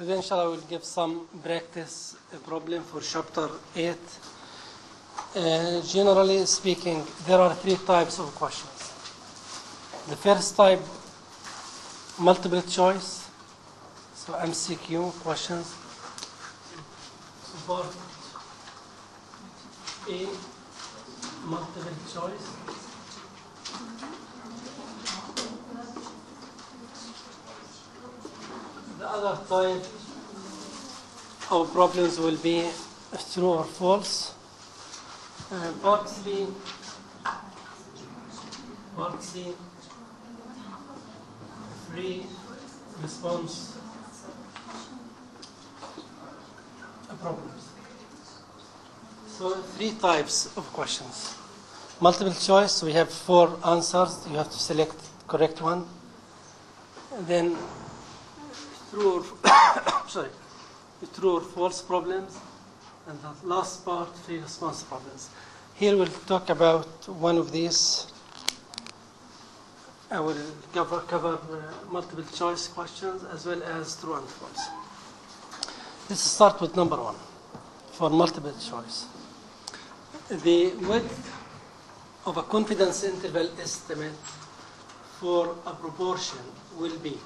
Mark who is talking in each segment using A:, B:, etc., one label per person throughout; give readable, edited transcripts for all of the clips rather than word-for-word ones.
A: Today, inshallah, we'll give some practice problem for chapter 8. Generally speaking, there are three types of questions. The first type, multiple choice, so MCQ questions. Part A, multiple choice. The other type of problems will be true or false. Part C, free response problems. So three types of questions. Multiple choice, we have 4 answers. You have to select the correct one. And then true or false problems. And the last part, free response problems. Here we'll talk about one of these. I will cover multiple choice questions as well as true and false. Let's start with number 1 for multiple choice. The width of a confidence interval estimate for a proportion will be.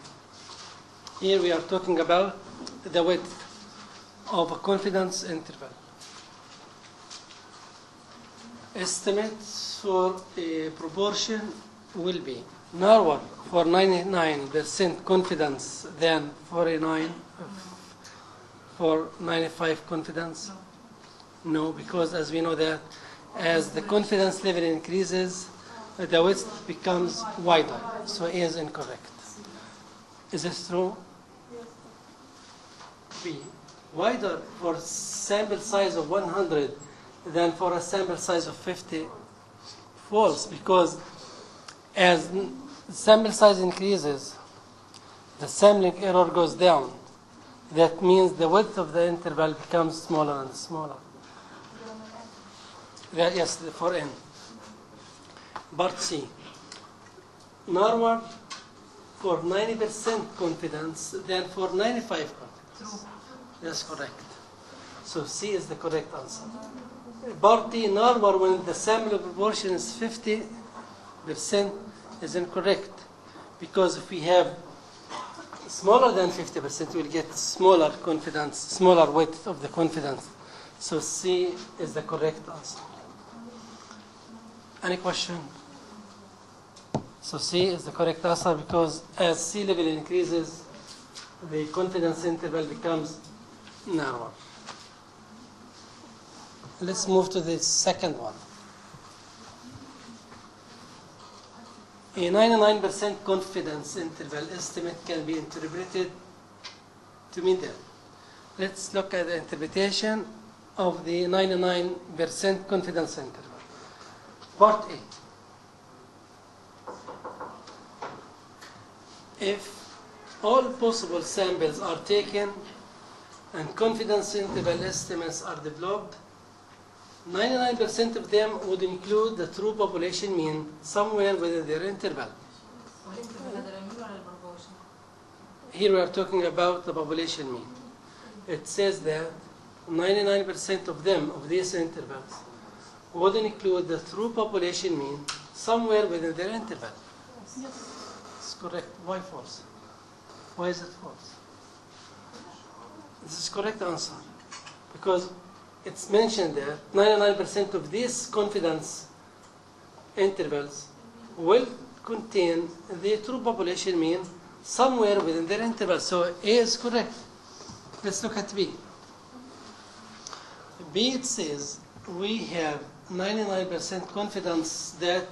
A: Here we are talking about the width of a confidence interval. Estimates for a proportion will be narrower for 99% confidence than 49 for 95 confidence. No, because as we know that as the confidence level increases, the width becomes wider. So A is incorrect. Is this true? B. Wider for sample size of 100 than for a sample size of 50. False, because as the sample size increases, the sampling error goes down. That means the width of the interval becomes smaller and smaller. Yes, for N. Part C. Narrower for 90% confidence than for 95 confidence. That's correct. So C is the correct answer. Part D, narrower when the sample proportion is 50% is incorrect. Because if we have smaller than 50%, we'll get smaller confidence, smaller width of the confidence. So C is the correct answer. Any question? So C is the correct answer because as sea level increases, the confidence interval becomes narrower. Let's move to the second one. A 99% confidence interval estimate can be interpreted to mean that. Let's look at the interpretation of the 99% confidence interval. Part A. If all possible samples are taken and confidence interval estimates are developed, 99% of them would include the true population mean somewhere within their interval. Here we are talking about the population mean. It says that 99% of them, of these intervals, would include the true population mean somewhere within their interval. It's correct. Why false? Why is it false? This is correct answer. Because it's mentioned that 99% of these confidence intervals will contain the true population mean somewhere within their interval. So A is correct. Let's look at B. B, it says we have 99% confidence that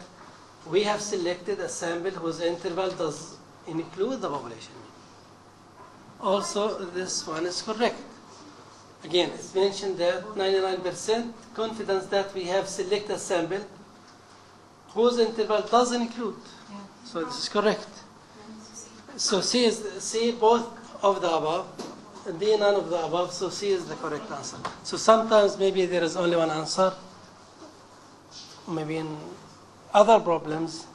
A: we have selected a sample whose interval does include the population mean. Also, this one is correct. Again, it's mentioned that 99% confidence that we have selected a sample whose interval does include. So this is correct. So C both of the above, and B none of the above, so C is the correct answer. So sometimes maybe there is only one answer. Maybe in other problems,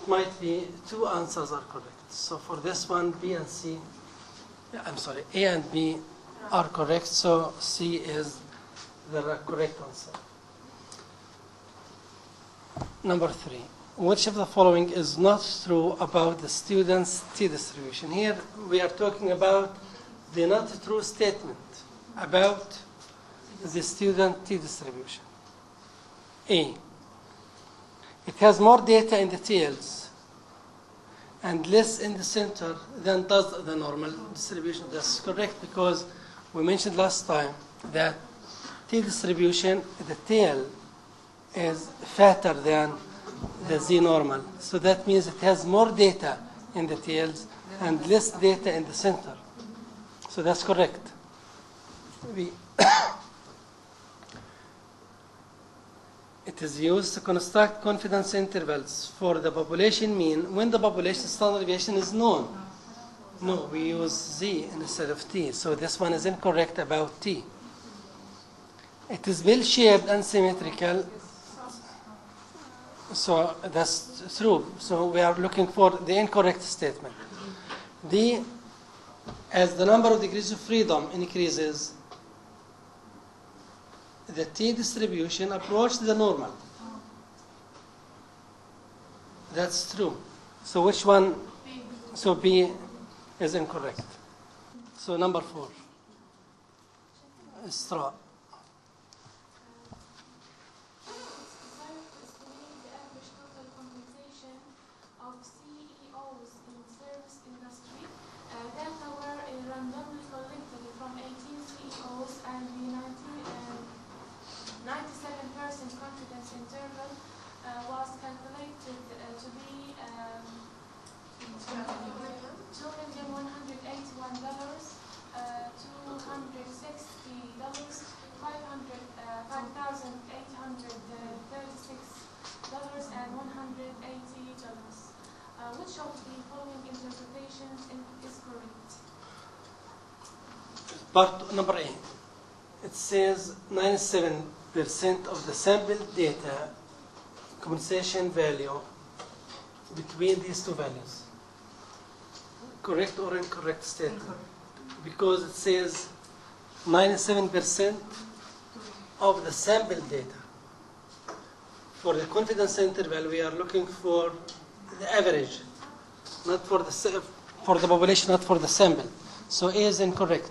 A: it might be 2 answers are correct. So for this one, B and C Yeah, I'm sorry, A and B are correct, so C is the correct answer. Number 3. Which of the following is not true about the student's T distribution? Here we are talking about the not true statement about the student T distribution. A. It has more data in the tails and less in the center than does the normal distribution. That's correct, because we mentioned last time that T distribution, the tail is fatter than the Z normal. So that means it has more data in the tails and less data in the center. So that's correct. It is used to construct confidence intervals for the population mean when the population standard deviation is known. No, we use Z instead of T. So this one is incorrect about T. It is bell-shaped and symmetrical. So that's true. So we are looking for the incorrect statement. D, as the number of degrees of freedom increases, the T distribution approaches the normal. That's true. So which one? So B is incorrect. So number 4. Straw.
B: Which of the following interpretations is correct?
A: Part number A. It says 97% of the sample data compensation value between these two values. Correct or incorrect statement? Because it says 97% of the sample data. For the confidence interval, we are looking for the average, not for the population, not for the sample. So A is incorrect,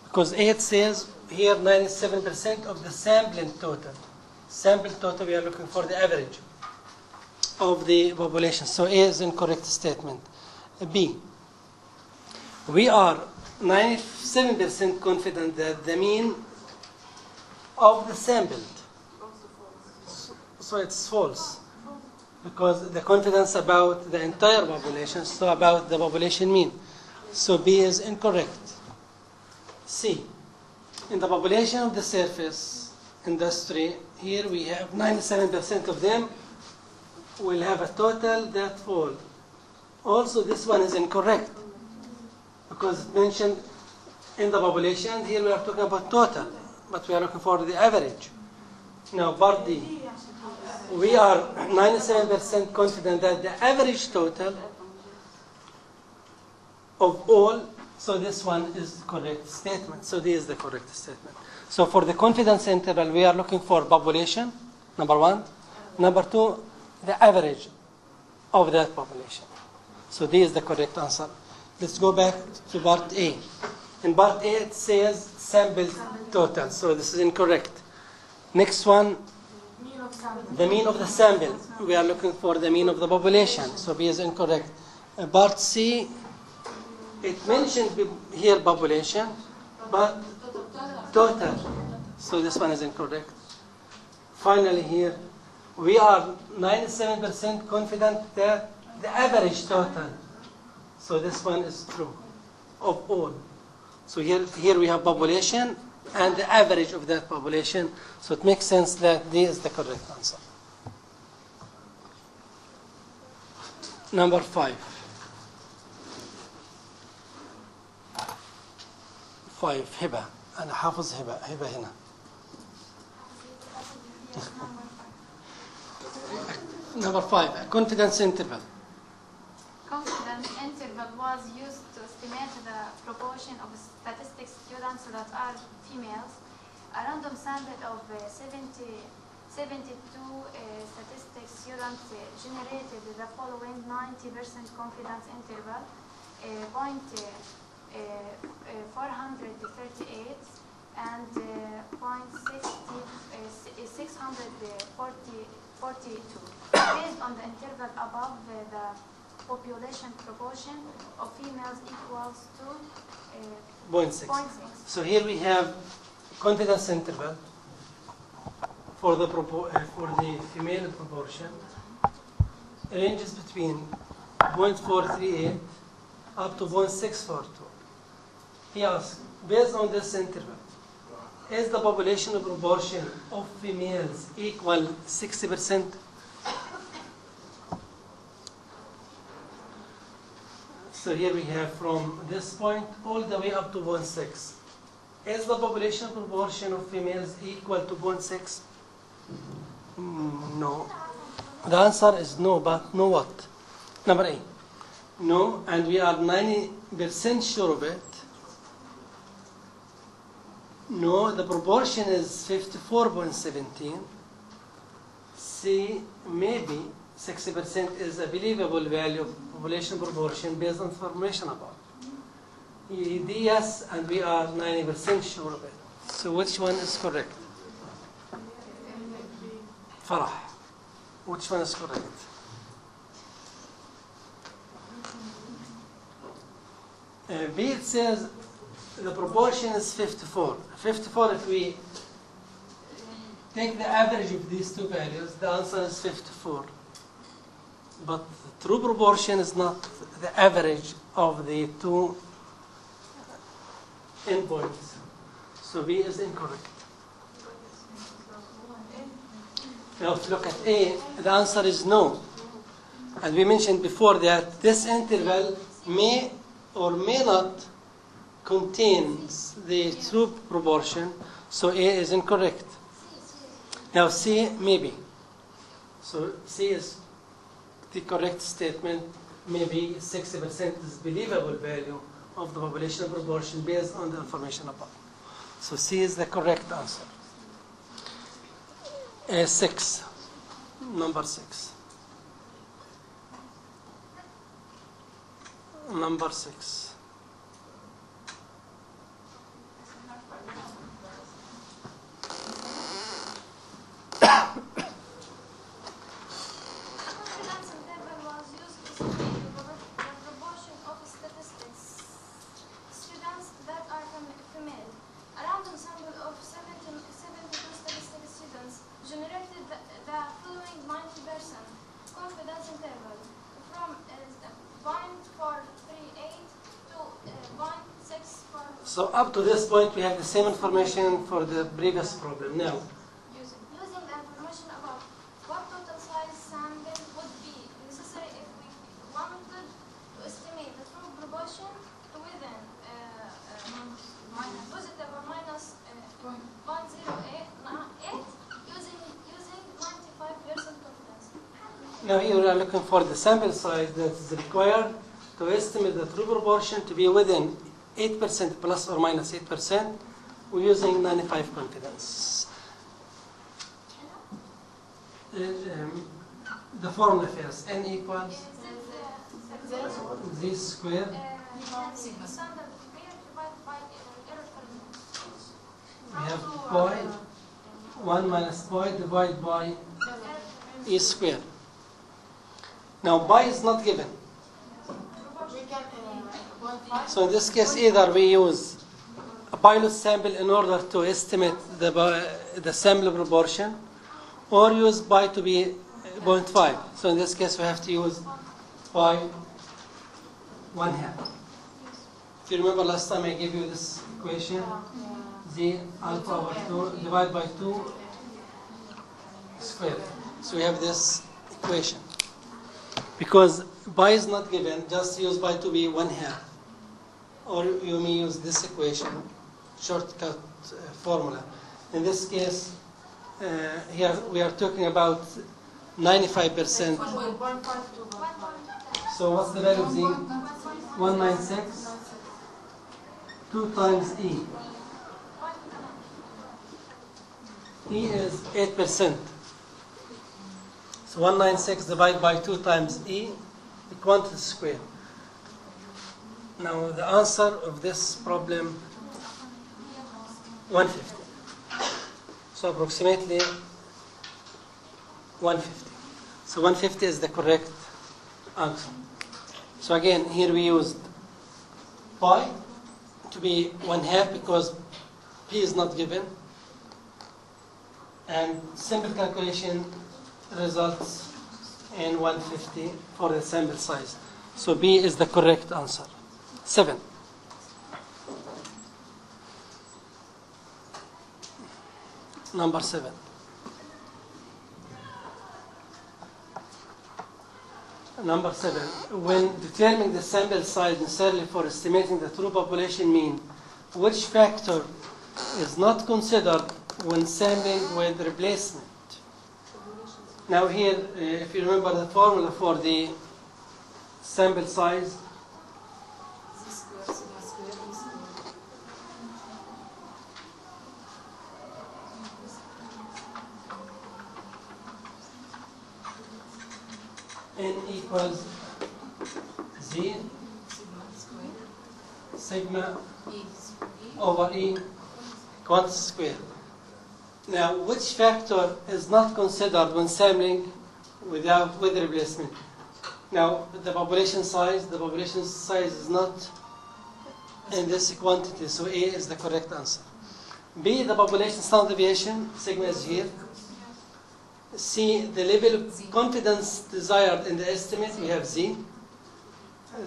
A: because A, it says here 97% of the sampling total. Sample total, we are looking for the average of the population. So A is incorrect statement. B, we are 97% confident that the mean of the sampled. So it's false, because the confidence about the entire population, so about the population mean. So B is incorrect. C, in the population of the surface industry, here we have 97% of them will have a total that fall. Also, this one is incorrect, because it mentioned in the population, here we are talking about total, but we are looking for the average. Now, part D, we are 97% confident that the average total of all, so this one is the correct statement. So this is the correct statement. So for the confidence interval, we are looking for population, number 1. Number 2, the average of that population. So this is the correct answer. Let's go back to part A. In part A, it says sample total. So this is incorrect. Next one, the mean of the sample. We are looking for the mean of the population. So B is incorrect. Part C, it mentioned here population, but total. So this one is incorrect. Finally here, we are 97% confident that the average total. So this one is true of all. So here we have population and the average of that population. So it makes sense that D is the correct answer. Number 5. 5 هبة. أنا حافظ هبة هنا. Number 5, a confidence interval.
B: Confidence interval was used to
C: estimate the proportion of statistics students that are females, a random sample of 72 statistics students generated the following 90% confidence interval, 0.438 and 0.642. Based on the interval above, the population proportion of females equals to
A: 0.6.
C: 0.6.
A: So here we have confidence interval for the female proportion ranges between 0.438 up to 0.642. He asks, based on this interval, is the population proportion of females equal 60%? So here we have from this point all the way up to 0.6. Is the population proportion of females equal to 0.6? No. The answer is no, but no what? Number A. No, and we are 90% sure of it. No, the proportion is 54.17. C, maybe 60% is a believable value of population proportion based on information about. D, yes, and we are 90% sure of it. So which one is correct? Farah. Which one is correct? B, it says the proportion is 54. 54, if we take the average of these two values, the answer is 54. But the true proportion is not the average of the two endpoints. So B is incorrect. Now if you look at A, the answer is no. And we mentioned before that this interval may or may not contain the true proportion, so A is incorrect. Now C, maybe. So C is the correct statement. Maybe 60% is believable value of the population proportion based on the information above. So C is the correct answer. 6. Number 6. Number 6.
B: Confidence interval was used to estimate the proportion of statistics students that are female. A random sample of 72 statistics students generated the following 90% confidence interval from 0.438 to 0.642.
A: So up to this point we have the same information for the previous problem. Now,
B: Using the information above, what total size sample would be necessary if we wanted to estimate the true proportion to within positive or minus 0.088 using 95% confidence?
A: now here we are looking for the sample size that is required to estimate the true proportion to be within 8% plus or minus 8%. We're using 95 confidence. The formula first, n equals z squared
B: Standard divided by error terminal.
A: we have pi 1 minus pi divided by e squared. Now pi is not given. So in this case either we use a pilot sample in order to estimate the sample proportion, or use pi to be 0.5. So in this case we have to use pi 1/2. If you remember last time I gave you this equation, z alpha over 2 divided by 2 squared. So we have this equation. Because pi is not given, just use pi to be 1/2. Or you may use this equation, shortcut formula. In this case, here we are talking about 95%. So what's the value of z? 196 2 times E. E is 8%. So 196 divided by 2 times E, the quantity square. Now the answer of this problem, 150. So approximately 150. So 150 is the correct answer. So again, here we used pi to be 1/2 because P is not given. And simple calculation results in 150 for the sample size. So B is the correct answer. 7. Number 7. Number 7. When determining the sample size necessarily for estimating the true population mean, which factor is not considered when sampling with replacement? Now here, if you remember the formula for the sample size, N equals Z sigma over E quantity square. Now, which factor is not considered when sampling with replacement? Now, the population size is not in this quantity, so A is the correct answer. B, the population standard deviation, sigma is here. C, the level of confidence desired in the estimate, we have Z.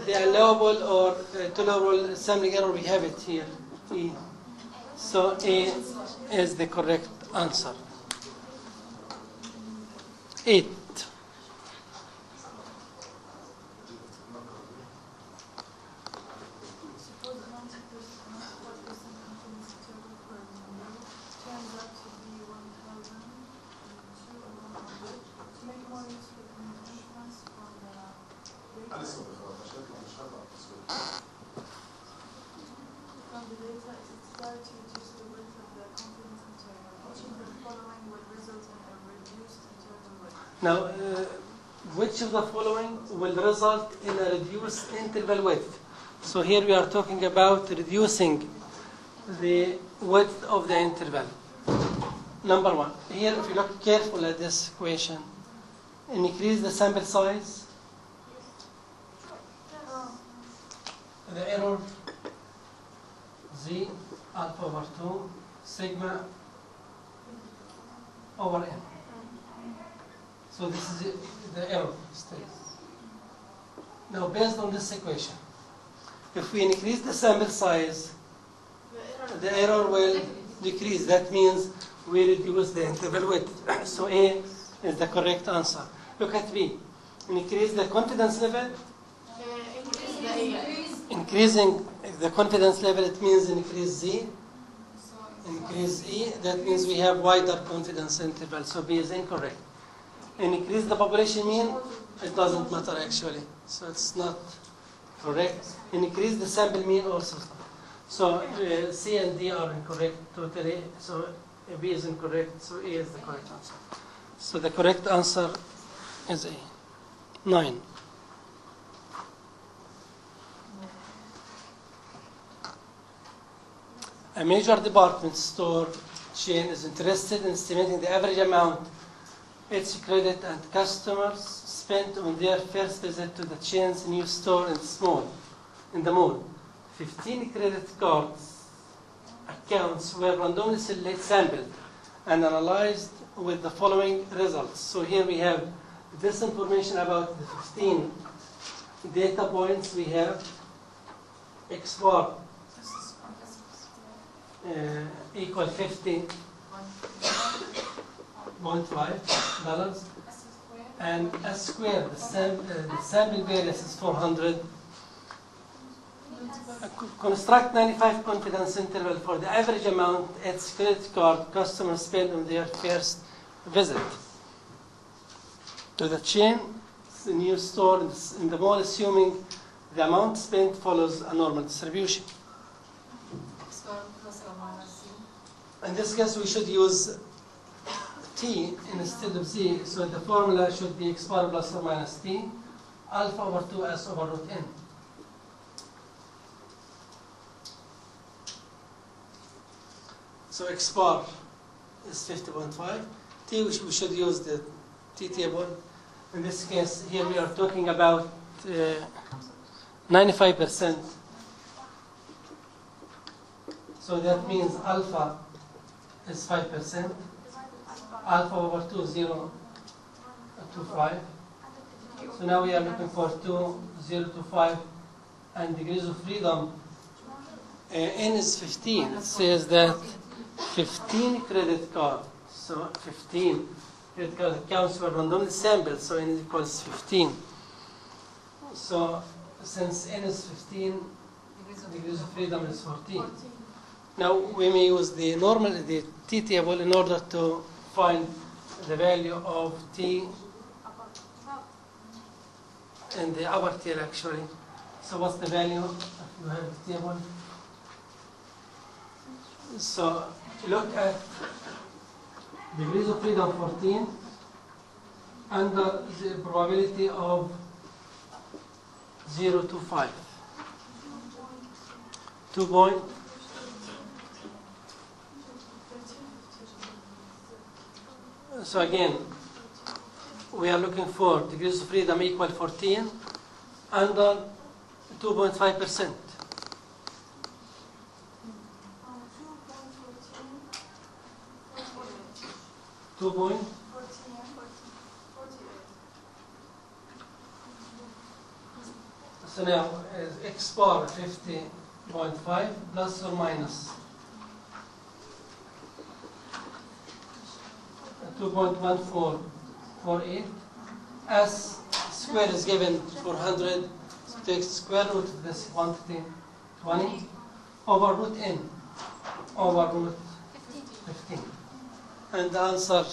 A: The allowable or tolerable sampling error, we have it here, E. So A is the correct answer. 8. Now, which of the following will result in a reduced interval width? So here we are talking about reducing the width of the interval. Number 1. Here, if you look carefully at this equation, increase the sample size, the error Z alpha over 2 sigma over N. So this is the error state. Now, based on this equation, if we increase the sample size, the error will decrease. That means we reduce the interval width. So A is the correct answer. Look at B. Increase the confidence level. Increasing the confidence level, it means increase Z. Increase E. That means we have wider confidence interval. So B is incorrect. Increase the population mean, it doesn't matter actually. So it's not correct. Increase the sample mean also. So C and D are incorrect totally. So B is incorrect. So A is the correct answer. So the correct answer is A. 9. A major department store chain is interested in estimating the average amount its credit and customers spent on their first visit to the chain's new store in the mall. 15 credit cards accounts were randomly sampled and analyzed with the following results. So here we have this information about the 15 data points. We have X bar equal $50.5 and S squared, the sample variance is 400. Construct 95 confidence interval for the average amount its credit card customers spend on their first visit to the chain, the new store in the mall, assuming the amount spent follows a normal distribution. In this case, we should use t instead of z, so the formula should be x bar plus or minus t, alpha over 2s over root n. So x bar is 50.5. T, we should use the t table. In this case, here we are talking about 95%. So that means alpha is 5%. Alpha over 2, 0 to 5. So now we are looking for 2, 0 to 5, and degrees of freedom. N is 15. It says that 15 credit cards. So 15 credit card accounts for randomly sampled, so N is equals 15. So since N is 15, degrees of freedom is 14. Now we may use the t table in order to find the value of t in the upper tier actually. So what's the value if you have the table? So look at degrees of freedom 14 under the probability of 0 to 5. 2 point. So again, we are looking for degrees of freedom equal 14 under 2.5%. 2.48. So now x bar 50.5 plus or minus 2.1448. S square is given 400. So take square root of this quantity 20 over root n over root 15. And the answer,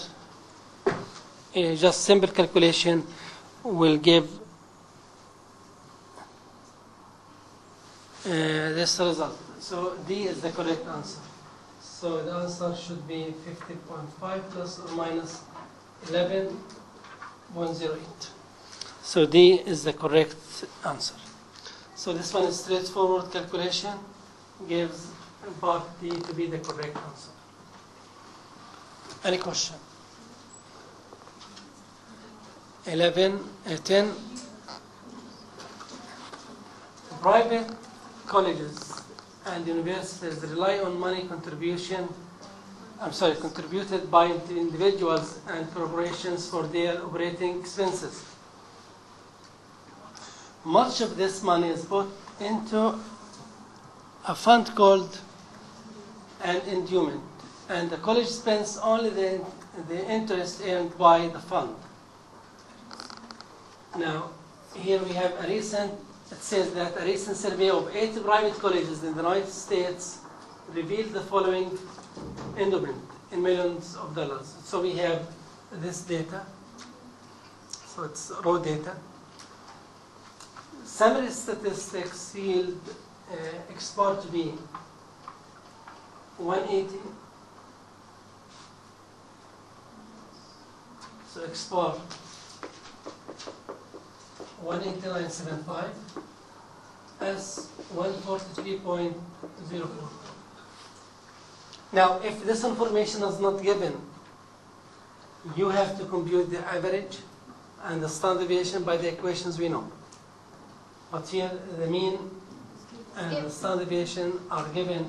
A: just simple calculation, will give this result. So D is the correct answer. So the answer should be 50.5 plus or minus 11.08. So D is the correct answer. So this one is straightforward calculation, gives part D to be the correct answer. Any question? 10. Private colleges and universities rely on money contributed by individuals and corporations for their operating expenses. Much of this money is put into a fund called an endowment, and the college spends only the interest earned by the fund. Now, here we have it says that a recent survey of 80 private colleges in the United States revealed the following endowment in millions of dollars. So we have this data. So it's raw data. Summary statistics yield X bar to be 180. So X bar 189.75 as 143.04. Now, if this information is not given, you have to compute the average and the standard deviation by the equations we know. But here, the mean and the standard deviation are given,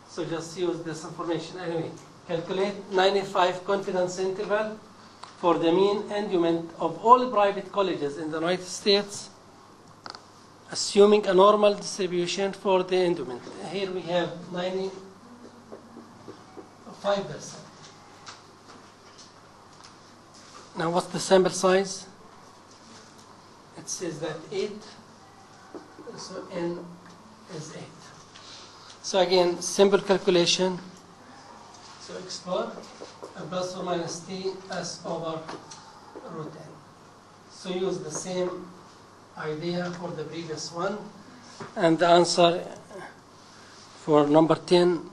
A: so just use this information. Anyway, calculate 95 confidence interval for the mean endowment of all private colleges in the United States, assuming a normal distribution for the endowment. Here we have 95%. Now what's the sample size? It says that 8, so N is 8. So again, simple calculation. So X bar plus or minus T S over root N. So use the same idea for the previous one. And the answer for number 10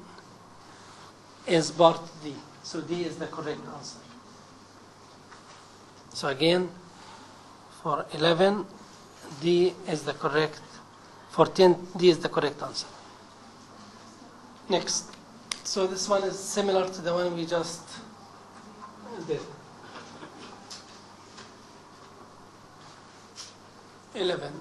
A: is part D. So D is the correct answer. So again, for 11, D is the correct. For 10, D is the correct answer. Next. So this one is similar to the one we just did. 11.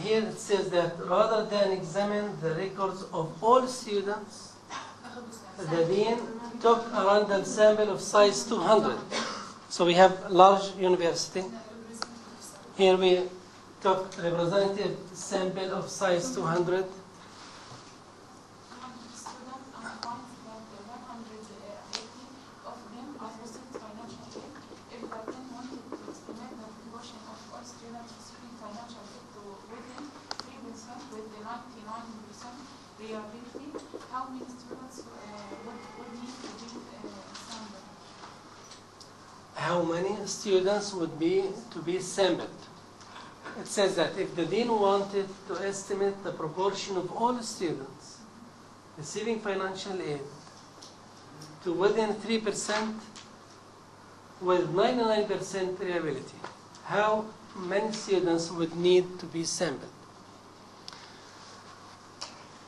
A: Here it says that rather than examine the records of all students, the dean took a random sample of size 200. So we have large university. Here we took representative sample of size 200.
C: How many students would need to be sampled?
A: How many students would be to be sampled? It says that if the dean wanted to estimate the proportion of all students receiving financial aid to within 3% with 99% reliability, how many students would need to be sampled?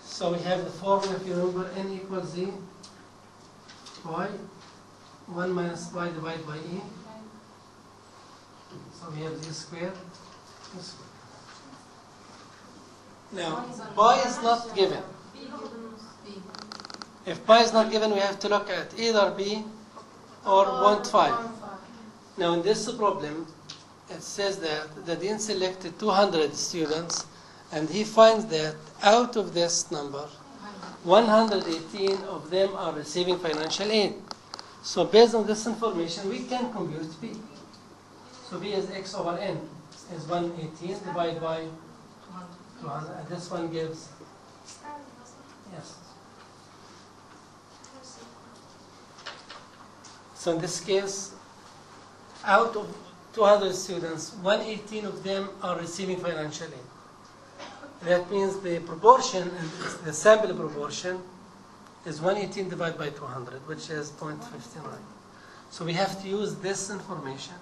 A: So we have the formula, if you remember, n equals z, y, 1 minus y divided by e. So we have z squared, e squared. Now, pi is not given. If pi is not given, we have to look at either b or 1.5. Now in this problem, it says that the dean selected 200 students, and he finds that out of this number, 118 of them are receiving financial aid. So based on this information, we can compute B. So B is x over n is 118 divided by 200. And this one gives, yes. So in this case, out of 200 students, 118 of them are receiving financial aid. That means the proportion, the sample proportion, is 118 divided by 200, which is 0.59. So we have to use this information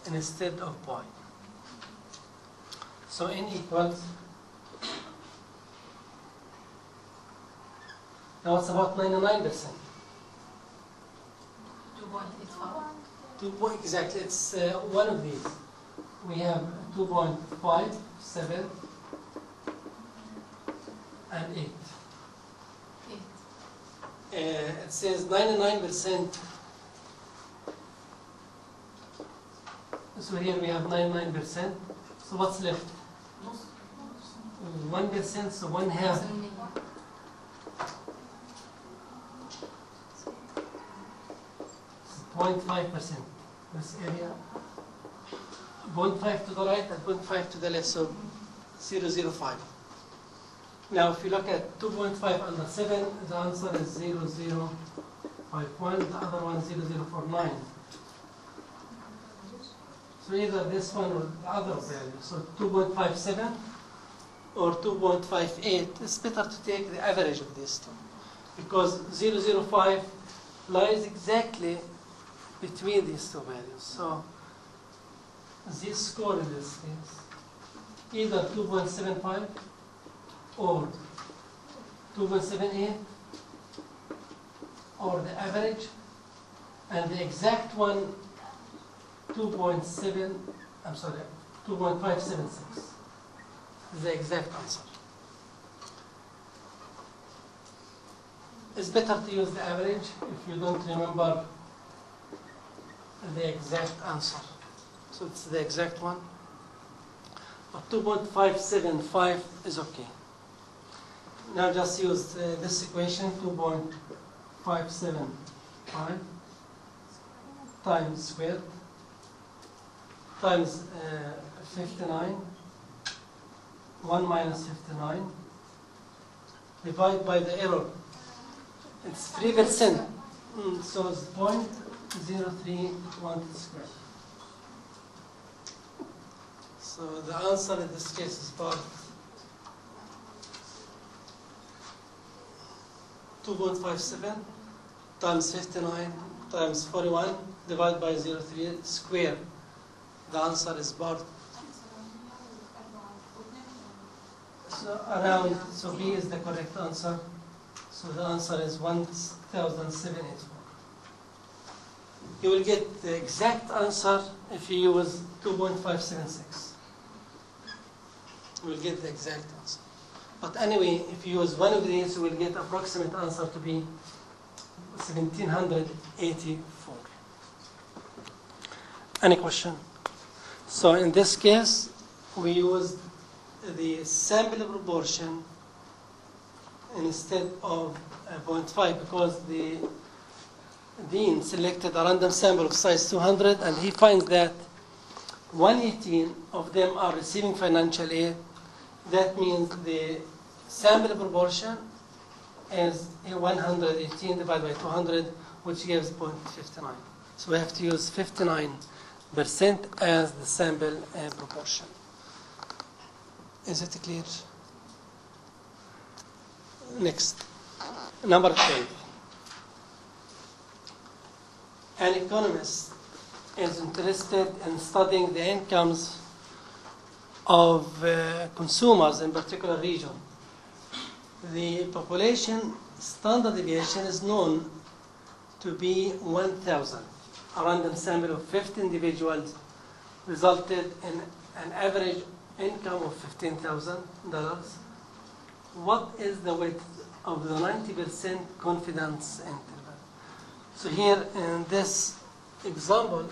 A: instead of pi. So n equals, now it's about 99%.
C: 2.85.
A: Exactly, it's one of these. We have 2.57 and 8. It says 99%. So here we have 99%. So what's left? 1%, so 1/2. 0.5%. This area. 0.5 to the right and 0.5 to the left, so 0.005. Now, if you look at 2.5 under 7, the answer is 0.051, the other one 0.049. So either this one or the other value. So 2.57 or 2.58. It's better to take the average of these two, because 0.005 lies exactly between these two values. So this score in this case, either 2.75 or 2.78, or the average, and the exact one 2.576 is the exact answer. It's better to use the average if you don't remember the exact answer. So it's the exact one. But 2.575 is okay. Now just use this equation, 2.575 times squared times 59, 1 minus 59, divided by the error, It's 3%. So it's 0.03 square. So the answer in this case is part 2.57 times 59 times 41 divided by 0.3 square. The answer is part. So around, so B is the correct answer. So the answer is 1,784. You will get the exact answer if you use 2.576. You will get the exact answer. But anyway, if you use one of these, you will get approximate answer to be 1,784. Any question? So in this case, we used the sample proportion instead of 0.5 because the dean selected a random sample of size 200 and he finds that 118 of them are receiving financial aid. That means the sample proportion is 118 divided by 200, which gives 0.59. So we have to use 59% as the sample proportion. Is it clear? Next, number 12. An economist is interested in studying the incomes of consumers in particular region. The population standard deviation is known to be 1,000. A random sample of 50 individuals resulted in an average income of $15,000. What is the width of the 90% confidence interval? So here in this example,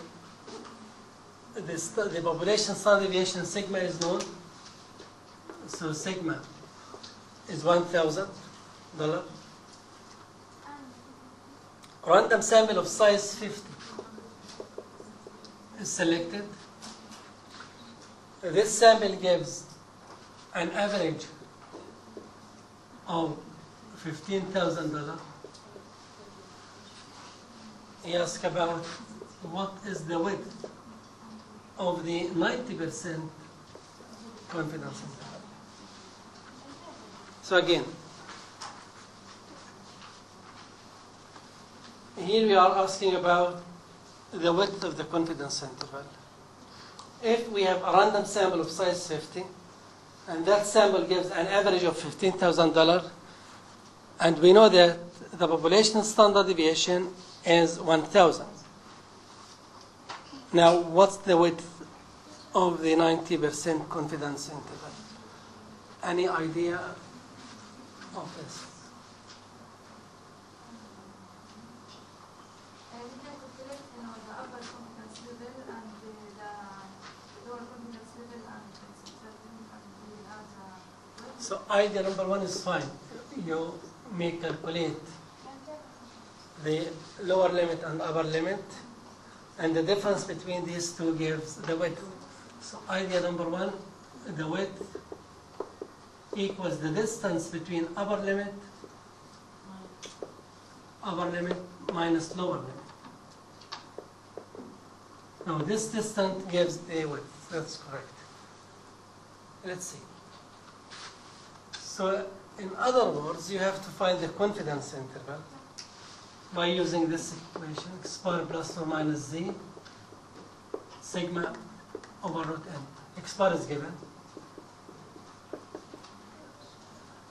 A: the population standard deviation sigma is known. So sigma is $1,000. Random sample of size 50 is selected. This sample gives an average of $15,000. He asks about what is the width of the 90% confidence interval. So again, here we are asking about the width of the confidence interval. If we have a random sample of size 50, and that sample gives an average of $15,000, and we know that the population standard deviation is 1,000. Now, what's the width of the 90% confidence interval? Any idea of this?
C: We can calculate the upper confidence level and the lower confidence level and we have
A: So idea number one is fine. You may calculate the lower limit and upper limit, and the difference between these two gives the width. So idea number one, the width equals the distance between upper limit minus lower limit. Now this distance gives the width. That's correct. Let's see. So in other words, you have to find the confidence interval by using this equation, x bar plus or minus z, sigma over root n. X bar is given.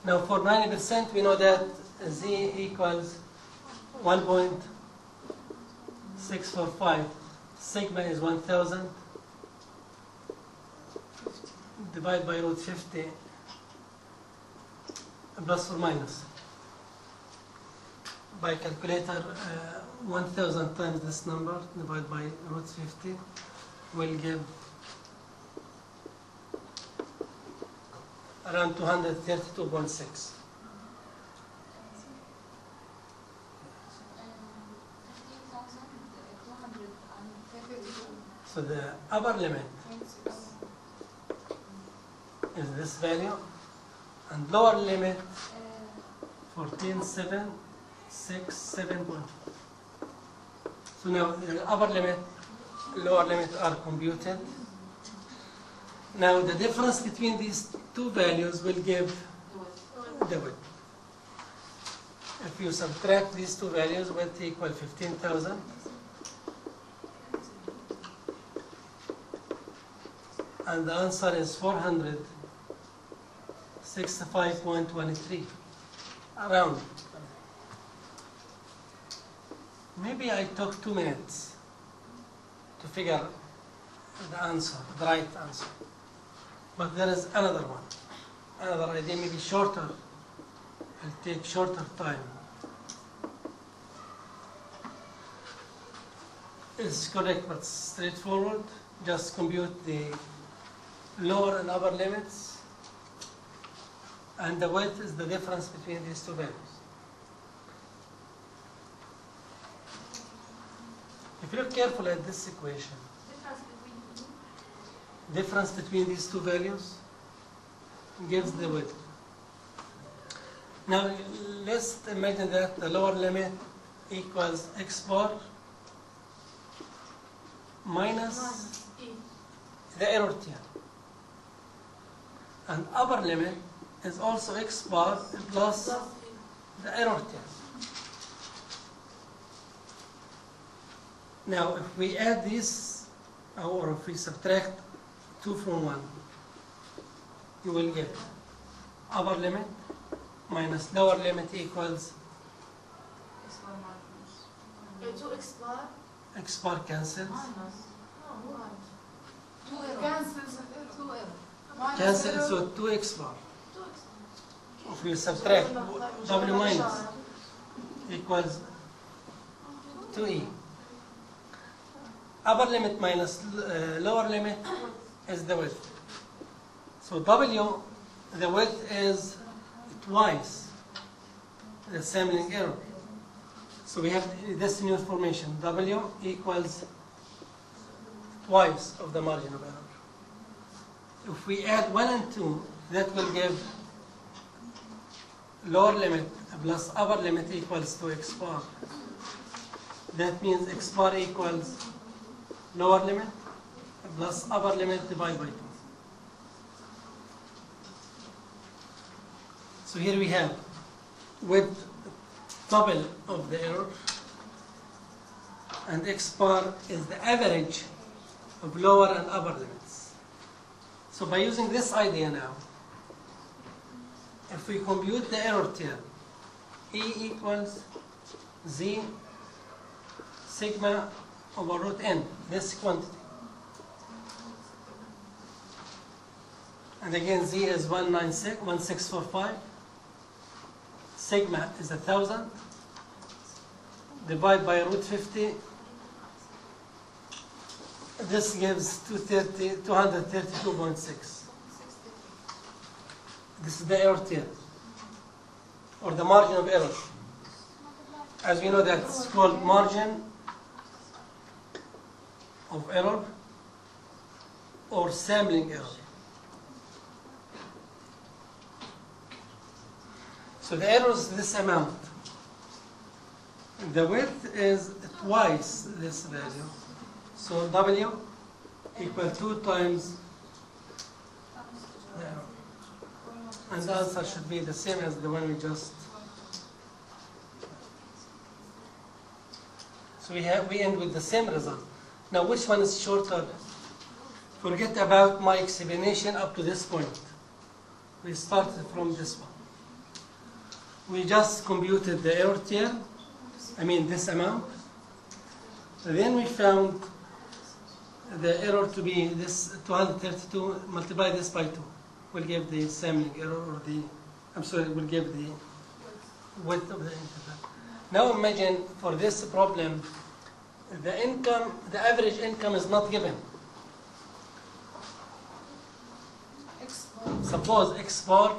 A: Now for 90%, we know that z equals 1.645. Sigma is 1,000. Divide by root 50, plus or minus. By calculator, 1,000 times this number divided by root 50 will give around 232.6. So the upper limit is this value, and lower limit 14,7 7.4. So now the upper limit, lower limit are computed. Now the difference between these two values will give the width. If you subtract these two values, width equal 15,000. And the answer is 465.23, around. Maybe I took 2 minutes to figure the answer, the right answer. But there is another one, another idea, maybe shorter. It'll take shorter time. It's correct, but straightforward. Just compute the lower and upper limits, and the width is the difference between these two values. If you look carefully at this equation, difference between these two values gives the width. Now let's imagine that the lower limit equals x bar minus the error term, and upper limit is also x bar plus the error term. Now if we add these, or if we subtract 2 from 1, you will get upper limit minus lower limit equals x bar cancels. Cancel, so 2x bar. If we subtract w minus equals 2e. Upper limit minus lower limit is the width. So w, the width is twice the sampling error. So we have this new formation, w equals twice of the margin of error. If we add 1 and 2, that will give lower limit plus upper limit equals 2x bar. That means x bar equals lower limit plus upper limit divided by 2. So here we have width double of the error, and x bar is the average of lower and upper limits. So by using this idea now, if we compute the error term, E equals Z sigma over root n, this quantity. And again, Z is 1645. Sigma is 1,000. Divide by root 50. This gives 232.6. This is the error term, or the margin of error. As we know, that's called margin of error or sampling error. So the error is this amount. The width is twice this value. So W equal 2 times the error. And the answer should be the same as the one we just. So we end with the same result. Now which one is shorter? Forget about my explanation up to this point. We started from this one. We just computed the error term, this amount. Then we found the error to be this 232, multiply this by 2. Will give the sampling error, or will give the width of the interval. Now imagine for this problem, the average income is not given. Suppose X bar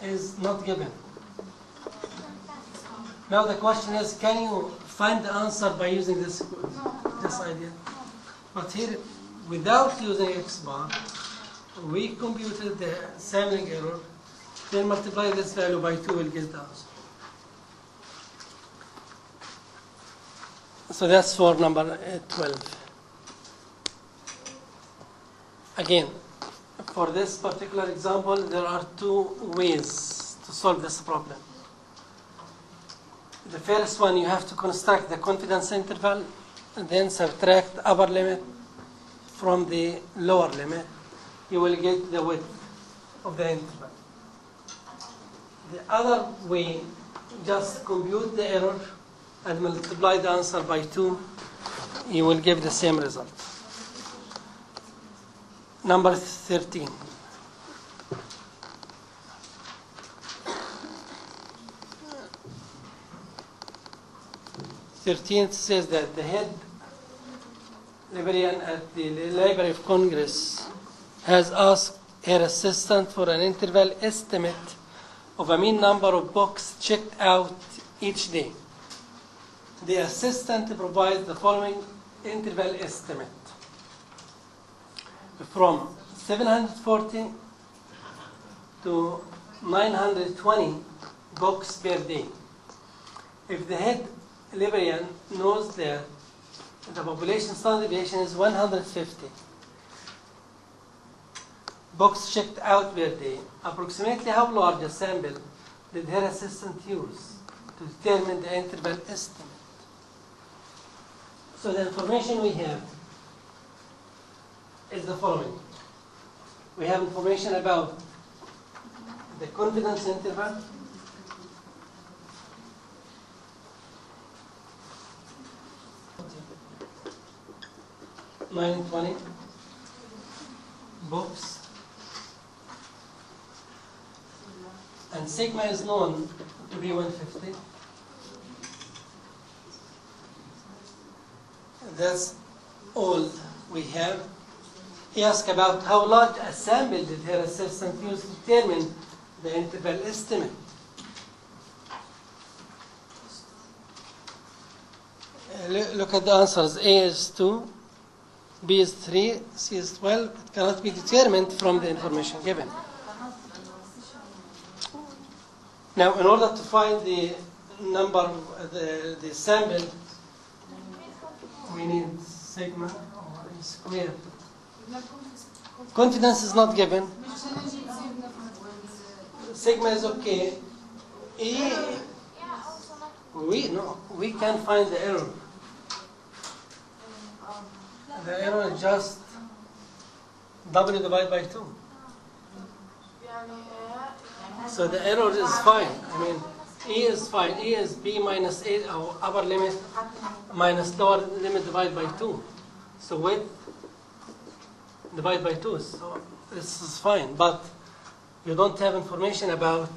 A: is not given. Now the question is, can you find the answer by using this idea? But here, without using X bar, we computed the sampling error, then multiply this value by 2, will get the answer. So that's for number 12. Again, for this particular example, there are two ways to solve this problem. The first one, you have to construct the confidence interval and then subtract the upper limit from the lower limit. You will get the width of the interval. The other way, just compute the error and multiply the answer by 2. You will give the same result. Number 13. Says that the head librarian at the Library of Congress has asked her assistant for an interval estimate of a mean number of books checked out each day. The assistant provides the following interval estimate: from 740 to 920 books per day. If the head librarian knows that the population standard deviation is 150 books checked out per day, approximately how large a sample did her assistant use to determine the interval estimate? So the information we have is the following. We have information about the confidence interval, (920) books, and sigma is known to be 150. That's all we have. He asked about how large a sample did her assistant use to determine the interval estimate. Look at the answers. A is 2, B is 3, C is 12. It cannot be determined from the information given. Now, in order to find the number, the sample, we need sigma or a squared. Confidence is not given. Sigma is okay. E, we can find the error. The error is just W divided by 2. So the error is fine. I mean, E is fine. E is B minus A, or upper limit minus lower limit divided by 2. So width divided by 2. So this is fine. But you don't have information about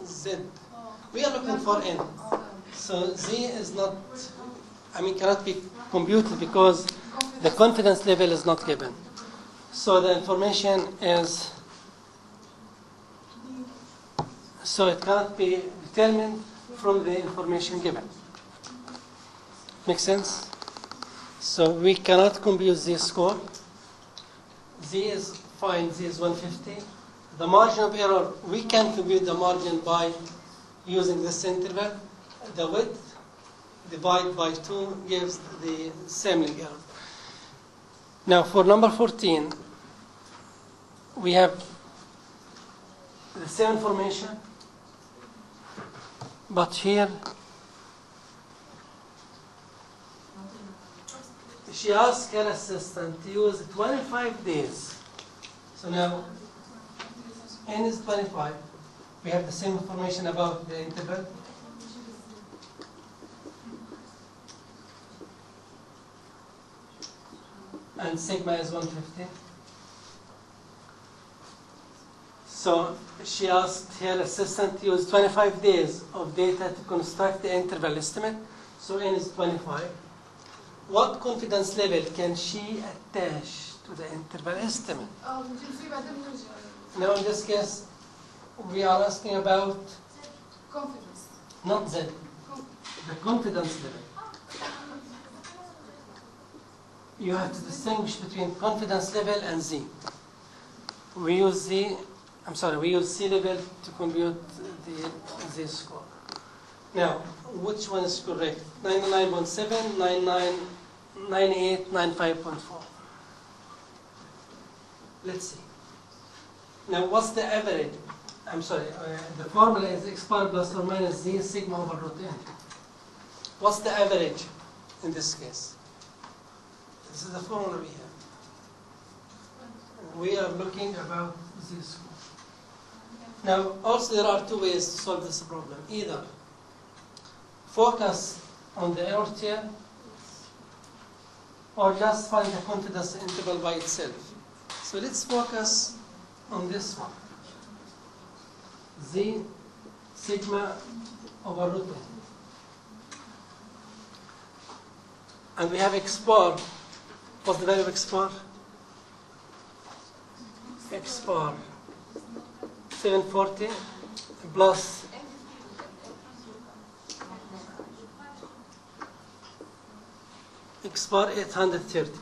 A: Z. We are looking for N. So Z is not, cannot be computed because the confidence level is not given. So the information is, so it cannot be determined from the information given. Make sense? So we cannot compute Z score. Z is fine, Z is 150. The margin of error, we can compute the margin by using this interval. The width divided by 2 gives the sampling error. Now for number 14, we have the same information, but here she asked her assistant to use 25 days. So now N is 25. We have the same information about the interval. And sigma is 150. So she asked her assistant to use 25 days of data to construct the interval estimate. So N is 25. What confidence level can she attach to the interval estimate? Now in this case, we are asking about
D: confidence.
A: Not Z, the confidence level. You have to distinguish between confidence level and Z. We use Z, we use C level to compute the Z score. Now, which one is correct? 99.7, 99, 98, 95.4. Let's see. Now, what's the average? I'm sorry, the formula is x bar plus or minus z sigma over root n. What's the average in this case? This is the formula we have. We are looking about z square. Now, also there are two ways to solve this problem. Either focus on the error term or just find the confidence interval by itself. So let's focus on this one. Z sigma over root n. And we have x bar. What's the value of x bar? X bar 740 plus x bar 830.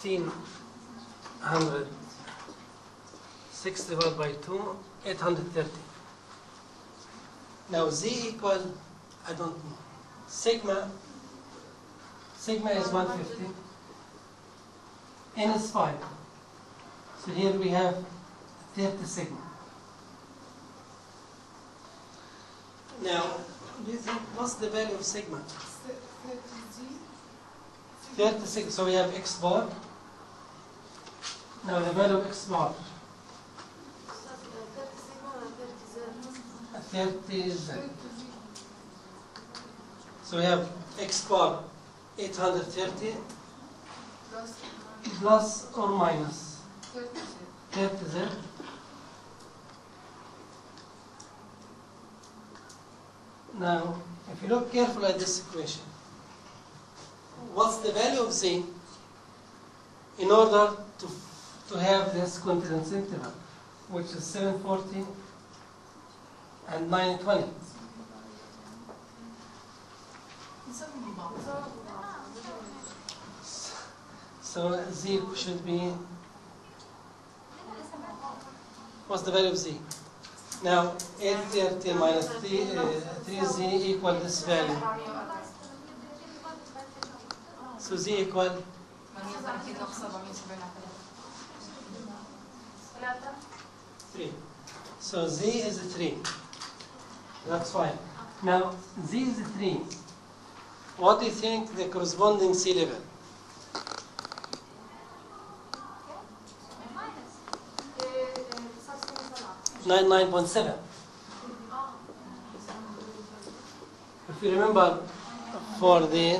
A: $1,600. 6 divided by 2, 830. Now z equal, I don't know. Sigma is 150. N is 5. So here we have 30 sigma. Now, do you think what's the value of sigma? 30 sigma. So we have x bar. Now the value of x bar. 30 z. So we have x bar 830 plus or minus 30 z. Now, if you look carefully at this equation, what's the value of z in order to have this confidence interval, which is 740 and 920? So z should be, what's the value of z? Now 830 minus 3z equal this value. So z equal 3. So z is 3. That's fine. Now z is 3. What do you think the corresponding sea level? Nine 9.7. If you remember, for the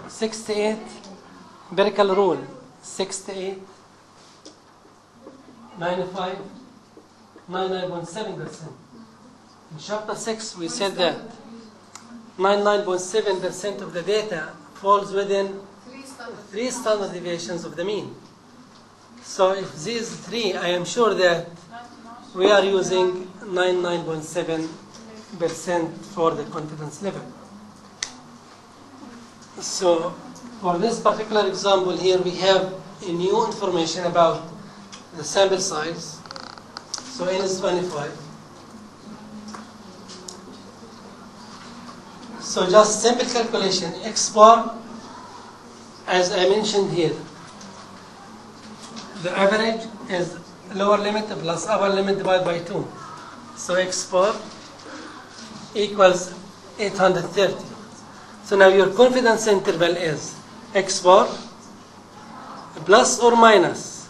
A: 68 empirical rule, 68, 95, 99.7%. In chapter 6, we said that 99.7% of the data falls within 3 standard deviations of the mean. So if z is 3, I am sure that we are using 99.7% for the confidence level. So for this particular example here, we have a new information about the sample size. So n is 25. So just simple calculation, x bar, as I mentioned here, the average is lower limit plus upper limit divided by 2. So x bar equals 830. So now your confidence interval is x bar plus or minus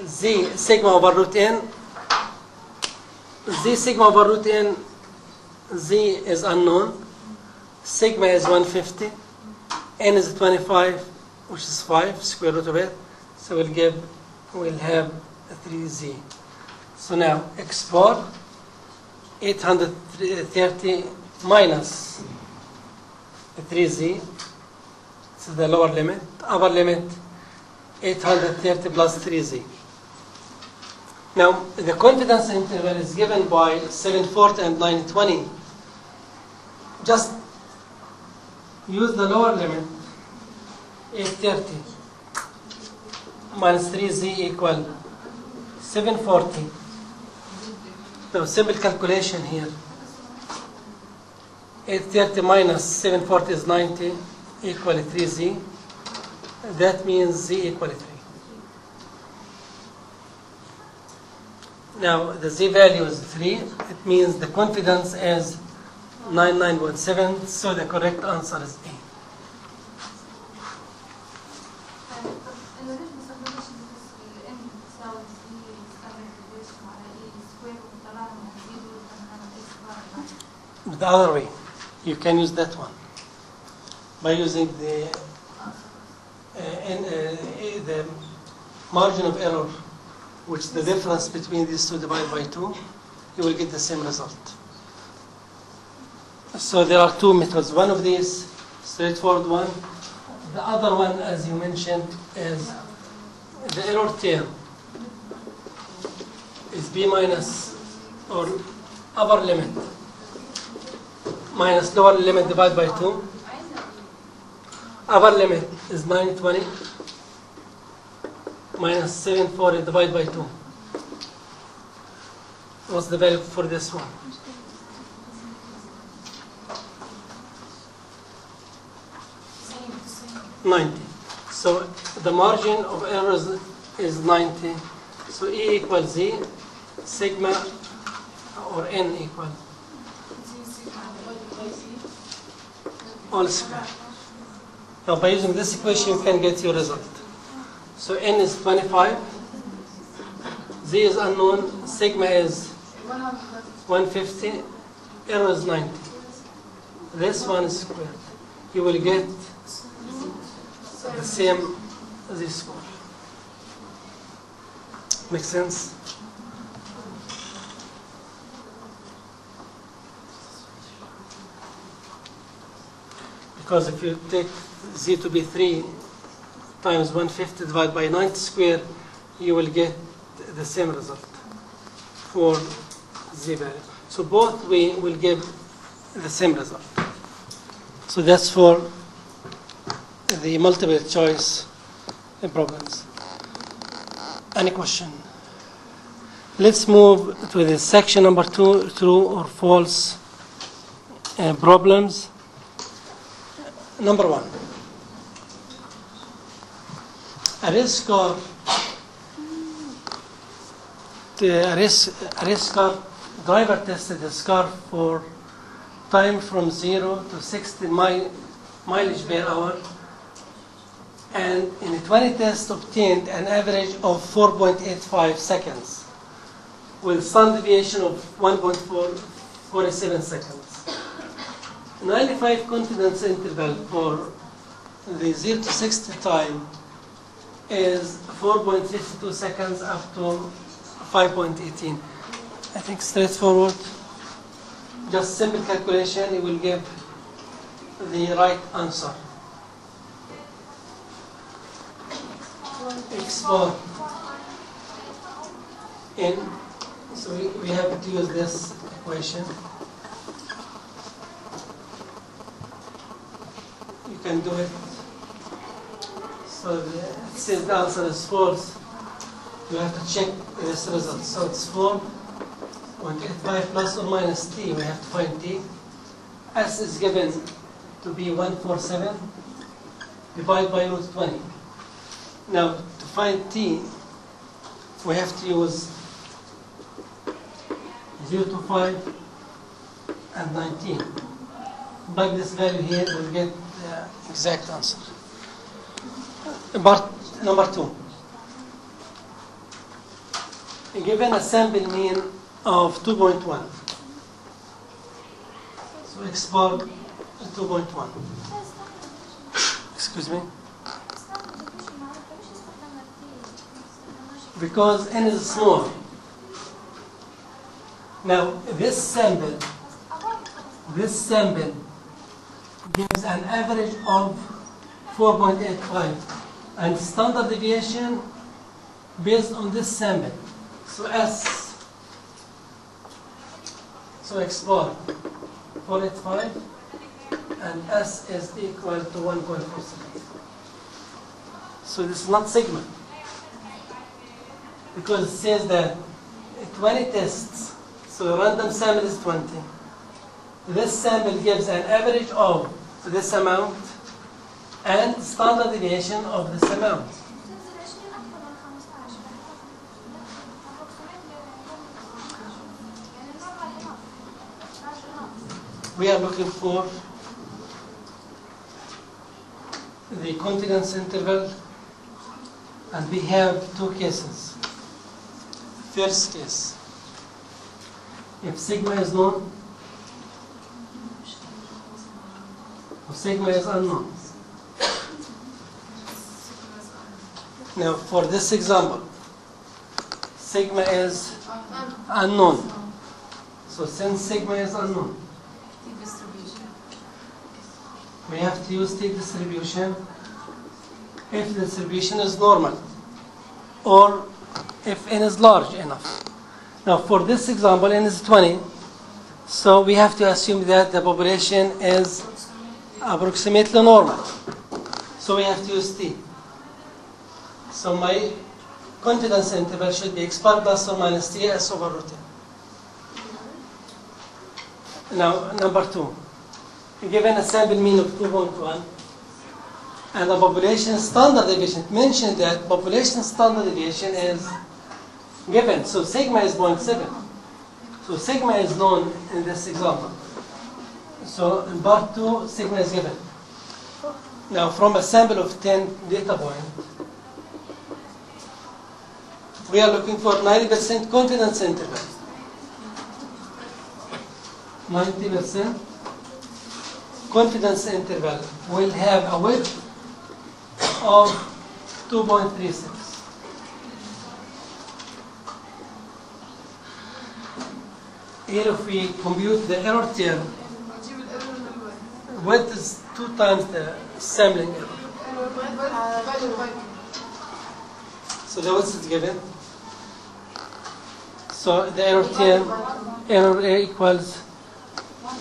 A: z sigma over root n. Z sigma over root n, z is unknown. Sigma is 150. N is 25, which is 5, square root of it. So we'll have 3z. So now x bar 830 minus 3z. This is the lower limit. Upper limit 830 plus 3z. Now the confidence interval is given by 740 and 920. Just use the lower limit, 830 minus 3z equal 740 Now, simple calculation here. 830 minus 740 is 90, equal 3z. That means z equal 3. Now, the z value is 3. It means the confidence is 99.7, so the correct answer is A.
D: إنه ليش ما استخدمناش ال n تساوي z نستخدم الريليشن على e سكوير وطلعنا نزيده ونعمل x بار.
A: The other way, you can use that one by using the margin of error, which is the difference between these two divided by 2, you will get the same result. So there are two methods. One of these, straightforward one. The other one, as you mentioned, is the error term is b minus or upper limit minus lower limit divided by 2. Upper limit is 920 minus 740 divided by 2. What's the value for this one?
D: Same.
A: 90. So the margin of error is 90. So E equals Z, sigma or N equal
D: Z sigma divided by z.
A: all square. Now by using this equation you can get your result. So N is 25, Z is unknown, sigma is 150, error is 90. This one is squared. You will get the same Z score. Make sense? Because if you take Z to be 3 times 150 divided by 90 squared, you will get the same result for Z value. So both we will give the same result. So that's for the multiple choice problems. Any question? Let's move to the section number 2, true or false problems. Number 1. A race car driver tested his car for time from 0 to 60 mileage per hour, and in a 20 test obtained an average of 4.85 seconds with standard deviation of 1.47 seconds. 95 confidence interval for the 0 to 60 time is 4.52 seconds up to 5.18. I think straightforward. Just simple calculation, you will give the right answer. X bar in, so we have to use this equation. You can do it. So it says the answer is false. You have to check this result. So it's 4.85 plus or minus t. We have to find t. S is given to be 147 divided by root 20. Now to find t, we have to use 0 to 5 and 19. Plug this value here, we'll get the exact answer. Part number 2. Given a sample mean of 2.1. So X bar 2.1. Excuse me? Because n is small. Now this sample gives an average of 4.85 and standard deviation based on this sample. So S, so X bar 485 and S is equal to 1.47. So this is not sigma, because it says that 20 tests, So the random sample is 20. This sample gives an average of this amount and standard deviation of this amount. We are looking for the confidence interval, and we have two cases. First case, if sigma is known, or sigma is unknown. Now, for this example, sigma is unknown. So, since sigma is unknown, we have to use t-distribution if the distribution is normal or if n is large enough. Now, for this example, n is 20, so we have to assume that the population is approximately normal. So we have to use t. So my confidence interval should be x bar plus or minus t s over root n. Now, number 2. Given a sample mean of 2.1 and the population standard deviation, mentioned that population standard deviation is given. So sigma is 0.7. So sigma is known in this example. So in part 2, sigma is given. Now from a sample of 10 data points, we are looking for 90% confidence interval. 90% confidence interval will have a width of 2.36. Here if we compute the error term, width is 2 times the sampling error. So the width is given. So the error term, error A equals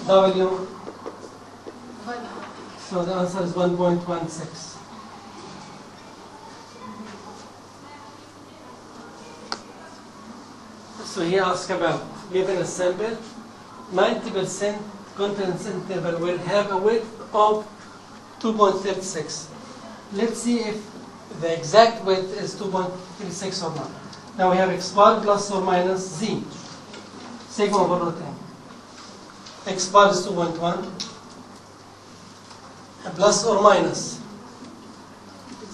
A: W. So the answer is 1.16. So he asked about, given a sample, 90% confidence interval will have a width of 2.36. Let's see if the exact width is 2.36 or not. Now we have x bar plus or minus z, sigma over root n. X bar is 2.1. Plus or minus.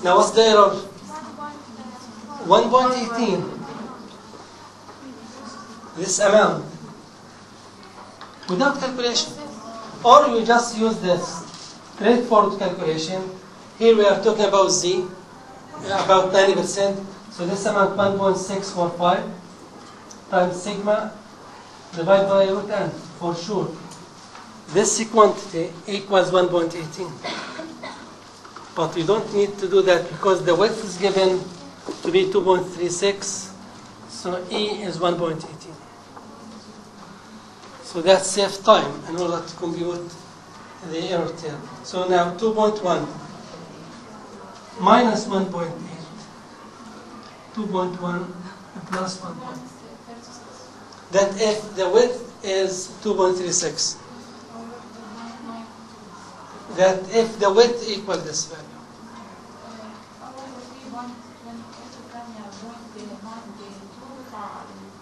A: Now what's the error? 1.18. This amount. Without calculation. Or you just use this straightforward calculation. Here we are talking about Z, about 90%. So this amount 1.645 times sigma divided by root n, for sure. This quantity equals 1.18. But you don't need to do that because the width is given to be 2.36. So E is 1.18. So that saves time in order to compute the error term. So now 2.1 minus 1.8. 2.1 plus 1.8. That if the width is 2.36. That if the width equals this value.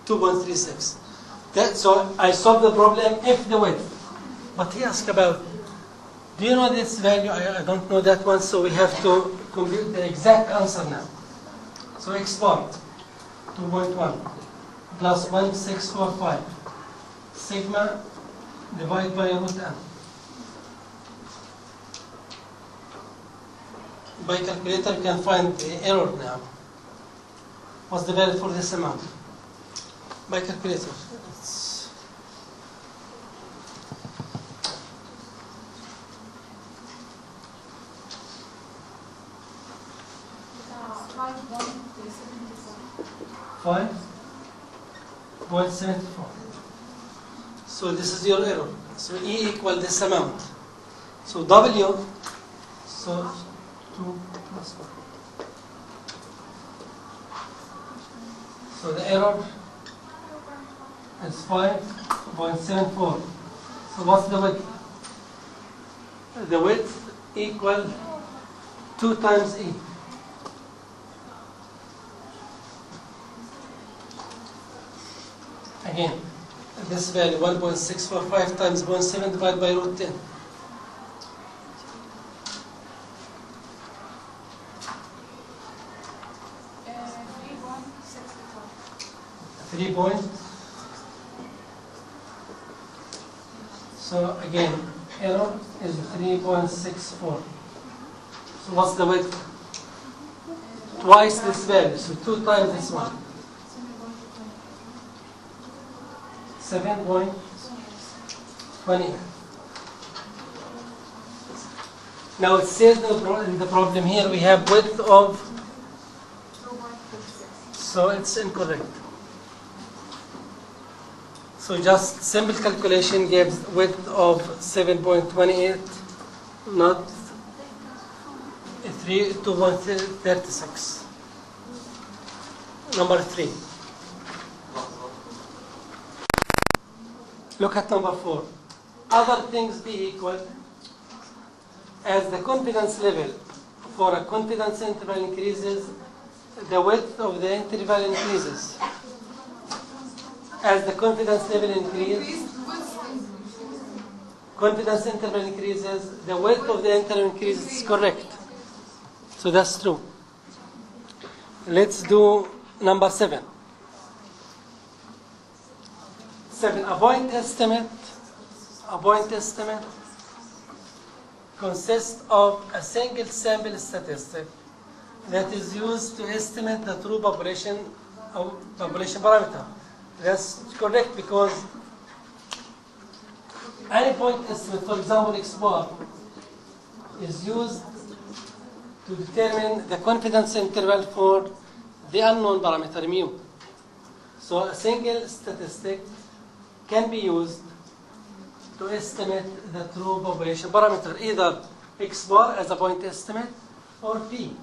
A: $2.36. So I solved the problem if the width. But he asked about, do you know this value? I don't know that one, so we have to compute the exact answer now. So x bar, 2.1 plus 1.645 sigma divided by root n. By calculator, you can find the error now. What's the value for this amount? By calculator. It's 5.74. So this is your error. So E equal this amount. So W, so 2 plus 1. So the error is 5.74. So what's the width? The width equal 2 times E. Again, this value 1.645 times 0.7 divided by root 10. 3 point. So again, error is 3.64. So what's the width? Twice this value, so 2 times this one. 7.20. Now it says in the problem here we have width of, so it's incorrect. So just simple calculation gives width of 7.28, not 2.36. Number 3. Look at number 4. Other things be equal, as the confidence level for a confidence interval increases, the width of the interval increases. As the confidence level increases, confidence interval increases, the width of the interval increases. Is correct. So that's true. Let's do number 7. 7. A point estimate consists of a single sample statistic that is used to estimate the true population parameter. That's correct, because any point estimate, for example, X bar, is used to determine the confidence interval for the unknown parameter mu. So a single statistic can be used to estimate the true population parameter, either X bar as a point estimate or P.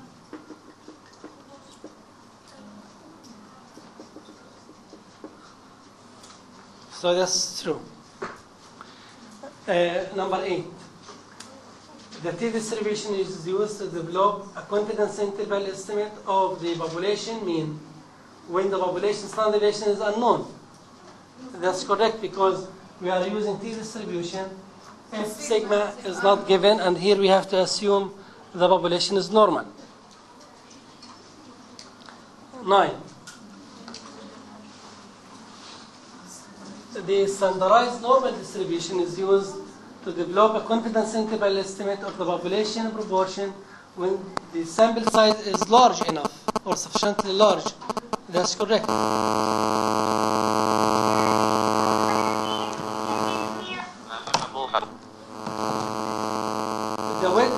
A: So that's true. Number 8. The T distribution is used to develop a confidence interval estimate of the population mean when the population standard deviation is unknown. That's correct, because we are using T distribution if sigma is not given, and here we have to assume the population is normal. 9. The standardized normal distribution is used to develop a confidence interval estimate of the population proportion when the sample size is large enough or sufficiently large. That's correct. The width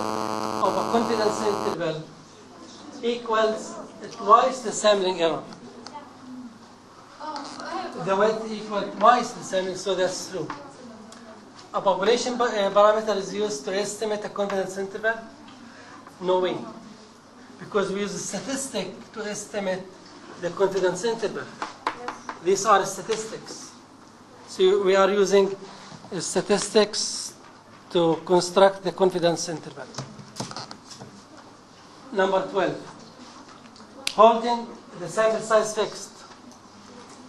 A: of a confidence interval equals twice the sampling error. The width equals twice the sampling, so that's true. A population parameter is used to estimate a confidence interval? No way. Because we use a statistic to estimate the confidence interval. These are statistics. So we are using statistics to construct the confidence interval. Number 12. Holding the sample size fixed.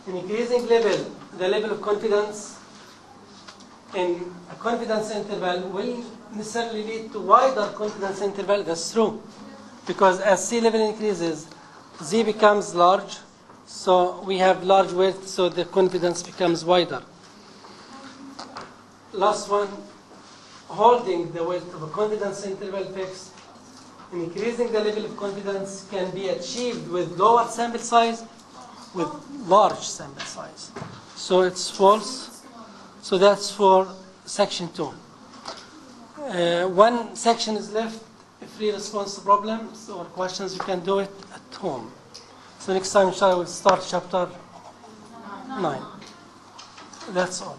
A: In increasing level, the level of confidence in a confidence interval will necessarily lead to wider confidence interval. That's true. Because as sea level increases, Z becomes large, so we have large width, so the confidence becomes wider. Last one, holding the width of a confidence interval fixed, increasing the level of confidence can be achieved with lower sample size, with large sample size. So it's false. So that's for section 2. One section is left, free response to problems or questions. You can do it at home. So next time, inshallah, we'll start chapter 9. That's all.